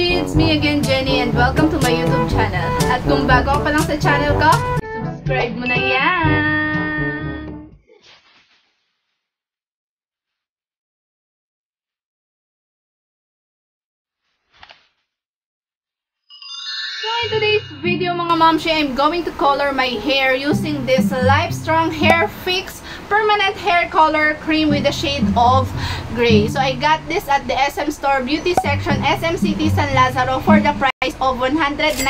It's me again, Jenny, and welcome to my YouTube channel. At kung bago ka pa lang sa channel ko, subscribe mo na yan! So in today's video mga momshi, I'm going to color my hair using this Life Strong Hair Fix Permanent Hair Color Cream with the shade of gray. So I got this at the SM Store Beauty Section, SM City, San Lazaro for the price of 199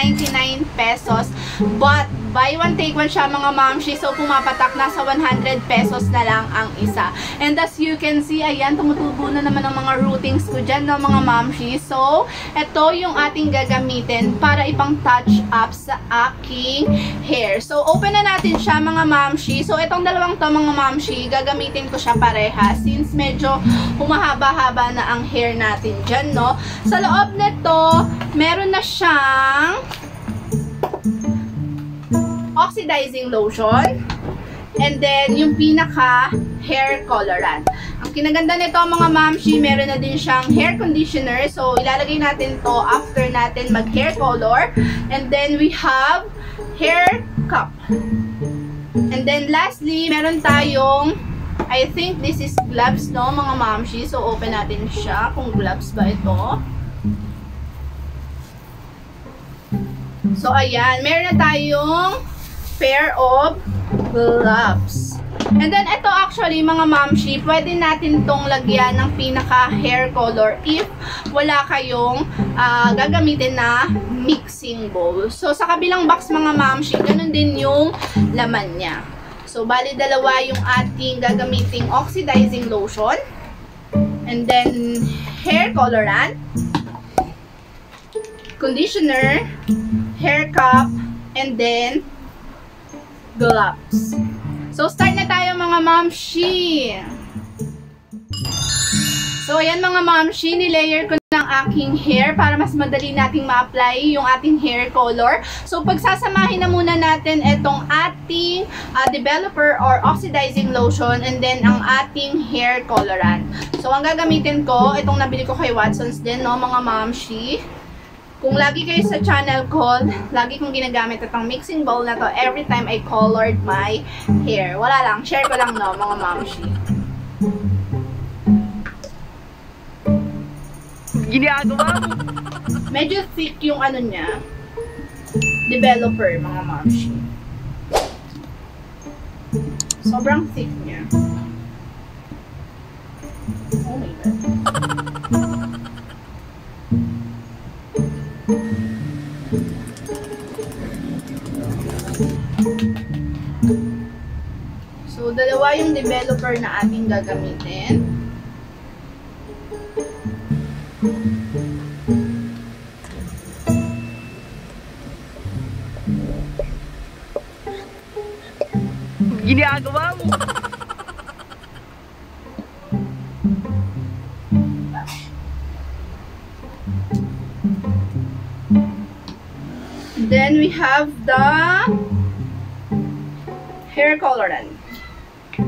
pesos. But buy one take one siya mga momshi. So pumapatak na sa 100 pesos na lang ang isa. And as you can see, ayan, tumutubo na naman ang mga routings ko dyan no, mga momshi. So ito yung ating gagamitin para ipang touch up sa aking hair. So open na natin siya mga momshi. So itong dalawang to mga momshi, gagamitin ko siya pareha since medyo humahaba-haba na ang hair natin dyan, no? Sa loob nito, meron na siyang oxidizing lotion and then yung pinaka hair colorant. Ang kinaganda nito mga mamshi, meron na din siyang hair conditioner. So ilalagay natin to after natin mag hair color. And then we have hair cup. And then lastly, meron tayong, I think this is gloves, no mga mamshi. So open natin siya kung gloves ba ito. So ayan, meron na tayong pair of gloves. And then ito actually mga mamshi, pwede natin tong lagyan ng pinaka hair color if wala kayong gagamitin na mixing bowl. So sa kabilang box mga mamshi, ganun din yung laman niya. So bali dalawa yung ating gagamiting oxidizing lotion. And then hair colorant, conditioner, hair cup, and then gloves. So start na tayo mga momshi. So ayan mga momshi, nilayer ko ng aking hair para mas madali nating ma-apply yung ating hair color. So pagsasamahin na muna natin itong ating developer or oxidizing lotion and then ang ating hair colorant. So ang gagamitin ko, itong nabili ko kay Watsons din, no mga momshi. Kung lagi kayo sa channel ko, lagi kong ginagamit itong mixing bowl na to every time I colored my hair. Wala lang, share ko lang no, mga momshi. Ginagawa mo? Medyo thick yung ano niya, developer, mga momshi. Sobrang thick niya. Oh my God. So, dalawa yung developer na ating gagamitin. Ginagawa mo? Then we have the hair colorant.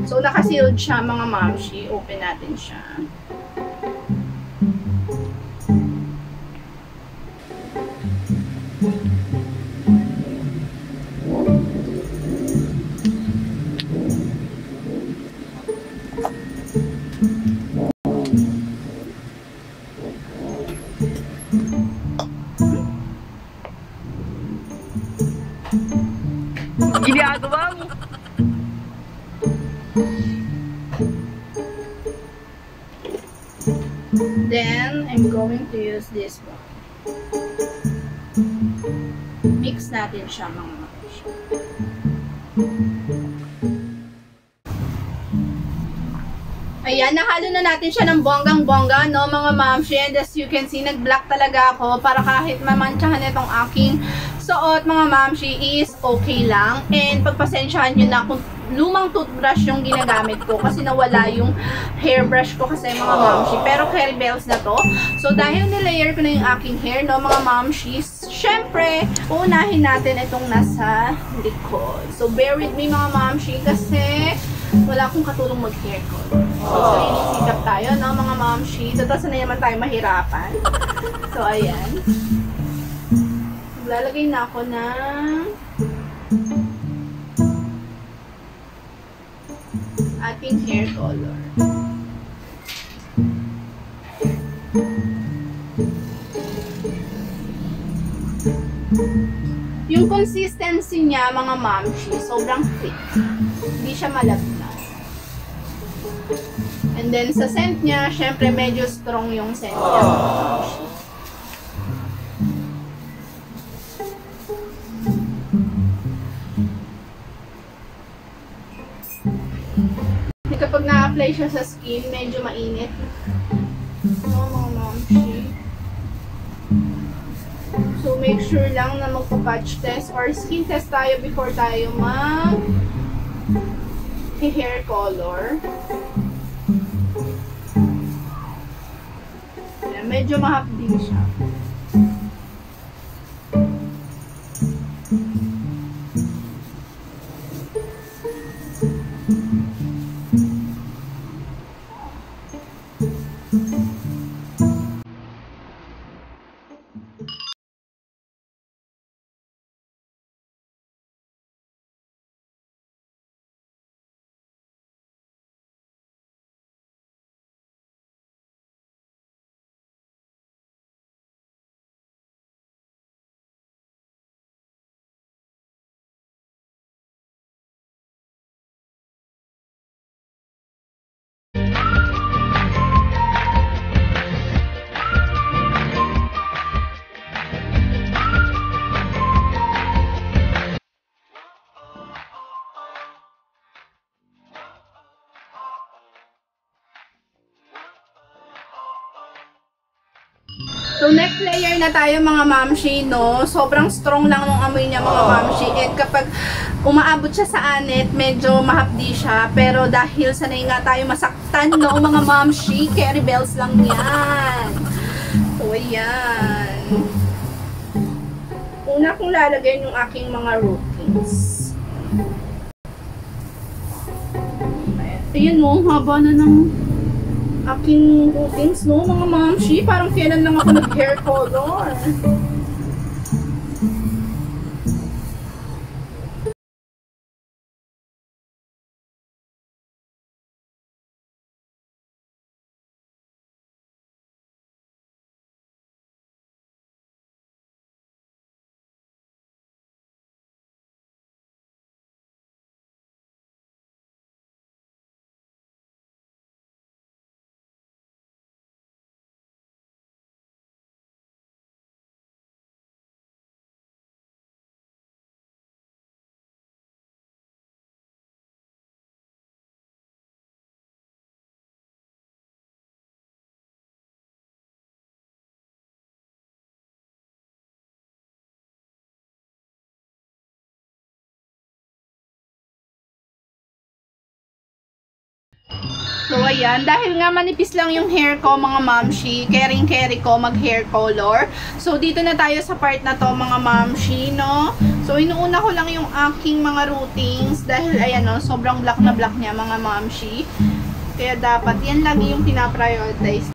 So naka-sealed siya mga momshi. Open natin siya. Ginagawa mo? Then, I'm going to use this one. Mix natin siya mga mamshi. Ayan, nahalo na natin siya ng bonggang-bongga, no mga mamshi. And as you can see, nag-black talaga ako para kahit mamantsahan itong aking suot mga mamshi is okay lang. And pagpasensyahan nyo na kung lumang toothbrush yung ginagamit ko kasi nawala yung hairbrush ko kasi mga mamshi. Pero Carry Bells na to. So dahil nilayer ko na yung aking hair, no mga mamshis, syempre, uunahin natin itong nasa likod. So bear with me mga mamshi kasi wala akong katulong mag-hair color. So sariling sikap tayo, no mga mamshi. So tapos na naman tayo mahirapan. So ayan. Lalagay na ako ng ating hair color. Yung consistency niya, mga mamshi, sobrang thick. Hindi siya malagnas. And then, sa scent niya, syempre medyo strong yung scent niya, mga mamshi. Kapag na-apply siya sa skin, medyo mainit. No, mga mamshi. So, make sure lang na magpa-patch test or skin test tayo before tayo mag-hair color. Ayan, medyo mahapdi siya. So, next layer na tayo mga mamshi, no? Sobrang strong lang ng amoy niya mga mamshi. And kapag umaabot siya sa anit, medyo mahapdi siya. Pero dahil sanay nga tayo masaktan, no mga mamshi, Carry Bells lang yan. So, ayan. Una kong lalagay yung aking mga routines. Ayan, no? Haba na ng aking routines, no mga mamshi. Parang kailan lang ako nag-hair color. So, ayan. Dahil nga manipis lang yung hair ko, mga mamshi, carry ko mag-hair color. So, dito na tayo sa part na to, mga mamshi, no? So, inuuna ko lang yung aking mga routines dahil, ayan, no, sobrang black na black niya, mga mamshi. Kaya dapat, yan lagi yung pinaprioritize.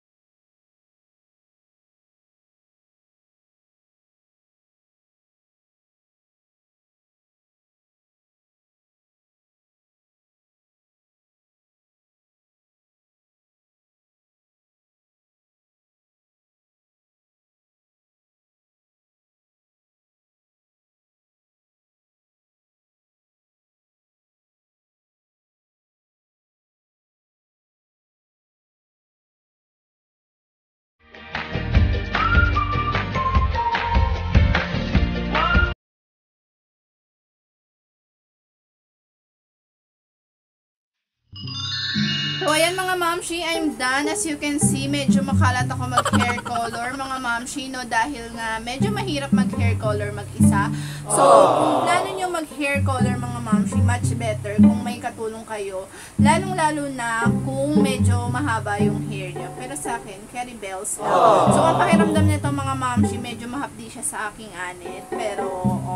So, ayan mga mamshi, I'm done. As you can see, medyo makalat ako mag-hair color, mga mamshi, no? Dahil nga, medyo mahirap mag-hair color mag-isa. So, kung plano nyo mag-hair color, mga mamshi, much better kung may katulong kayo. Lalong-lalo na kung medyo mahaba yung hair nyo. Pero sa akin, carry bells lang. So, ang pakiramdam nito, mga mamshi, medyo mahapdi siya sa aking anit. Pero,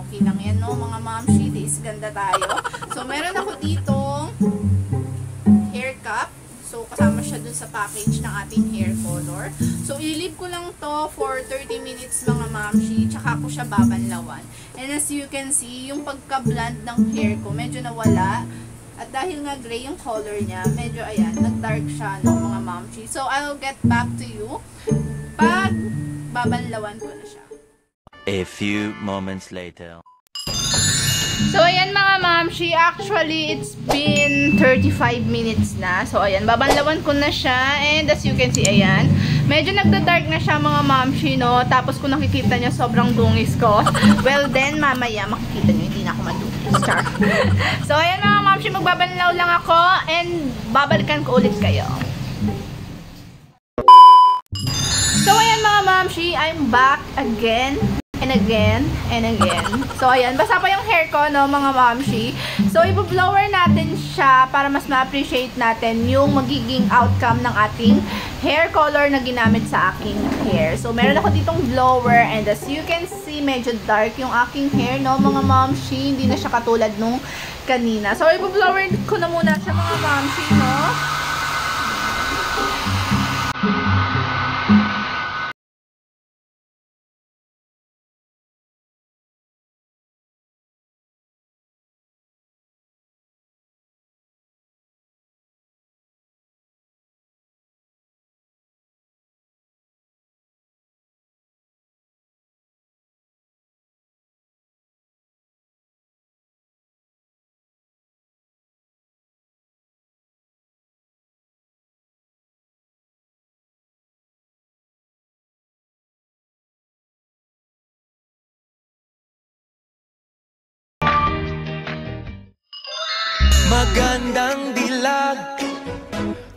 okay lang yan, no? Mga mamshi, this ganda tayo. So, meron ako ditong hair cap. So, kasama siya dun sa package ng ating hair color. So, ililip ko lang to for 30 minutes mga mamshi. Tsaka ko siya babanlawan. And as you can see, yung pagka-blend ng hair ko, medyo nawala. At dahil nga gray yung color niya, medyo ayan, nag-dark siya no, mga mamshi. So, I'll get back to you pag babanlawan ko na siya. A few moments later. So, ayan mga mamshi, actually, it's been 35 minutes na. So, ayan, babanlawan ko na siya. And as you can see, ayan, medyo nagda-dark na siya mga mamshi, no? Tapos kung nakikita niya, sobrang dungis ko. Well, then, mamaya, makikita niyo, hindi na ako madungis. Char. So, ayan mga mamshi, magbabanlaw lang ako. And babalikan ko ulit kayo. So, ayan mga mamshi, I'm back again. And again, and again. So, ayan. Basta pa yung hair ko, no, mga mamshi. So, i-blower natin siya para mas ma-appreciate natin yung magiging outcome ng ating hair color na ginamit sa aking hair. So, meron ako ditong blower and as you can see, medyo dark yung aking hair, no, mga mamshi. Hindi na siya katulad nung kanina. So, i-blower ko na muna siya, mga mamshi, no. Magandang dilag,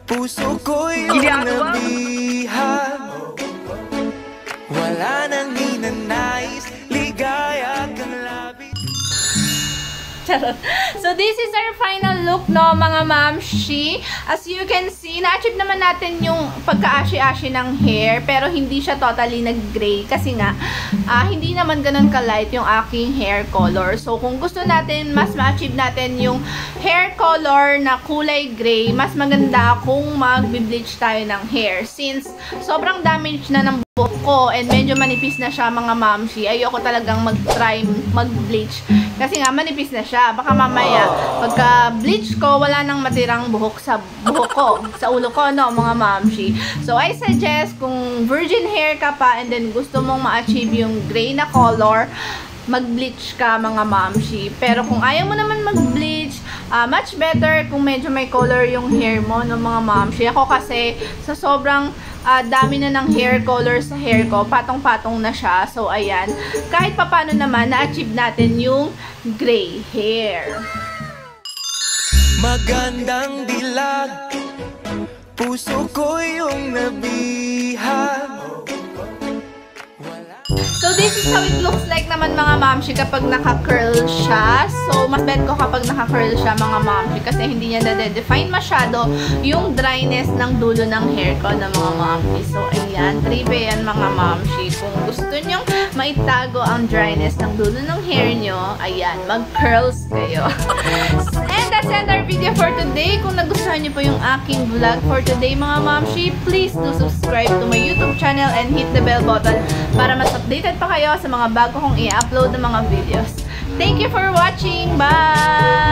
puso ko'y nabihag. Wala nang ninanais, ligaya kang labis. So, this is our final look, no, mga mamshi. As you can see, na-achieve naman natin yung pagka-ashi-ashi ng hair, pero hindi siya totally nag-gray kasi nga, hindi naman ganun ka-light yung aking hair color. So, kung gusto natin, mas ma-achieve natin yung hair color na kulay gray, mas maganda kung mag-bleach tayo ng hair. Since sobrang damage na ng buhok ko and medyo manipis na siya, mga mamshi, ayoko talagang mag-try mag-bleach kasi nga manipis na siya. Baka mamaya pagka-bleach ko, wala nang matirang buhok sa buhok ko, sa ulo ko, no, mga mamshi. So I suggest kung virgin hair ka pa and then gusto mong ma-achieve yung gray na color, mag-bleach ka, mga mamshi. Pero kung ayaw mo naman mag-bleach, much better kung medyo may color yung hair mo, no, mga mamshi. Ako kasi sa sobrang dami na ng hair color sa hair ko, patong-patong na siya. So, ayan. Kahit papano naman, na-achieve natin yung gray hair. Magandang dilag, puso ko yung nabihag. So, this is how it looks like naman, mga mamshi, kapag naka-curl siya. So, mas bet ko kapag naka-curl siya, mga mamshi, kasi hindi niya na-define masyado yung dryness ng dulo ng hair ko na, mga mamshi. So, ayan. Tribe yan, mga mamshi. Kung gusto nyong maitago ang dryness ng dulo ng hair nyo, ayan, mag-curls kayo. And that's it, our video for today. Kung nagustuhan nyo po yung aking vlog for today, mga mamshi, please do subscribe to my YouTube channel and hit the bell button para mas updated pa kayo sa mga bago kong i-upload na mga videos. Thank you for watching. Bye!